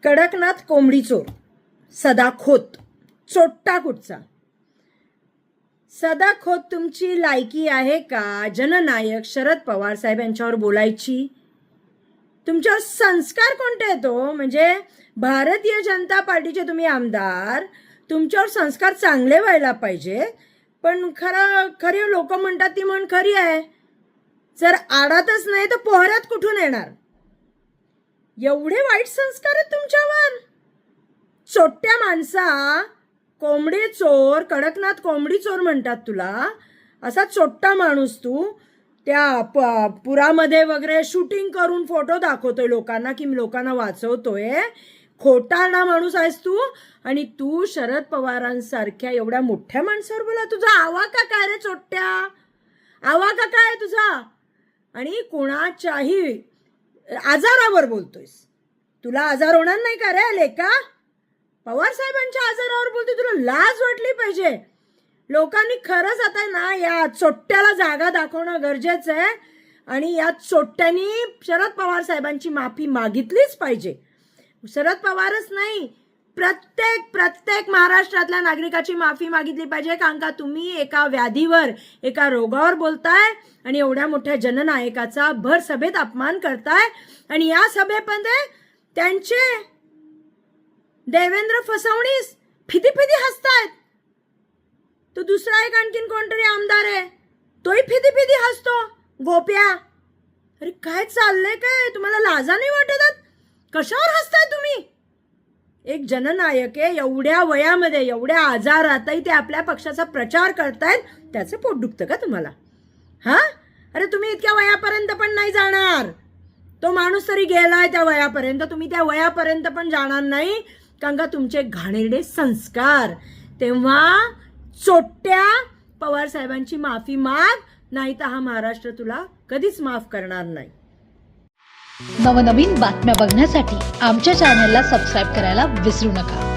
कडकनाथ कोंबडी चोर, सदाखोत, चोट्टा कुठचा? सदाखोत तुमची लायकी आहे का जननायक शरद पवार साहेब यांच्यावर बोलायची? तुमच्यावर संस्कार कोणते आहेत हो? म्हणजे भारतीय जनता पार्टीचे तुम्ही आमदार, तुमच्यावर संस्कार चांगले व्हायला पाहिजे. पण खरी लोक म्हणतात ती म्हण खरी आहे, जर आडातच नाही तर पोहऱ्यात कुठून येणार? एवढे वाईट संस्कार आहेत तुमच्यावर. चोट्ट्या माणसा, कोंबडी चोर, कडकनाथ कोंबडी चोर म्हणतात तुला. असा चोट्टा माणूस तू त्या पुरामध्ये वगैरे शूटिंग करून फोटो दाखवतोय लोकांना की मी लोकांना वाचवतोय. खोटारडा माणूस आहेस तू. आणि तू शरद पवारांसारख्या एवढ्या मोठ्या माणसावर बोला. तुझा आवाका काय रे चोट्ट्या? आवाका काय तुझा? आणि कोणाच्याही आजारावर बोलतोयस. तुला आजार होणार नाही का रे लेका? पवार साहेबांच्या आजारावर बोलतोय. तुला लाज वाटली पाहिजे. लोकांनी खरंच आता ना या चोट्ट्याला जागा दाखवणं गरजेचं आहे. आणि या चोट्ट्यानी शरद पवार साहेबांची माफी मागितलीच पाहिजे. शरद पवारच नाही, प्रत्येक महाराष्ट्रातल्या नागरिकाची माफी मागितली पाहिजे. कारण का तुम्ही एका व्याधीवर, एका रोगावर बोलताय आणि एवढ्या मोठ्या जननायकाचा भर सभेत अपमान करताय. आणि या सभेमध्ये त्यांचे देवेंद्र फडणवीस फिदी हसतायत. तो दुसरा एक आणखीन कोणतरी आमदार आहे, तोही फिदी हसतो, गोप्या. अरे काय चाललंय काय? तुम्हाला लाजा नाही वाटत? कशावर हसताय तुम्ही? एक जननायक आहे, एवढ्या वयामध्ये, एवढ्या आजारातही ते आपल्या पक्षाचा प्रचार करतायत. त्याचं पोट दुखतं का तुम्हाला? हा? अरे तुम्ही इतक्या वयापर्यंत पण नाही जाणार. तो माणूस तरी गेलाय त्या वयापर्यंत, तुम्ही त्या वयापर्यंत पण जाणार नाही. कारण का तुमचे घाणेरडे संस्कार. तेव्हा चोट्ट्या पवार साहेबांची माफी माग, नाही तर हा महाराष्ट्र तुला कधीच माफ करणार नाही. नवनवीन बातम्या बघण्यासाठी आमच्या चॅनलला सबस्क्राईब करायला विसरू नका.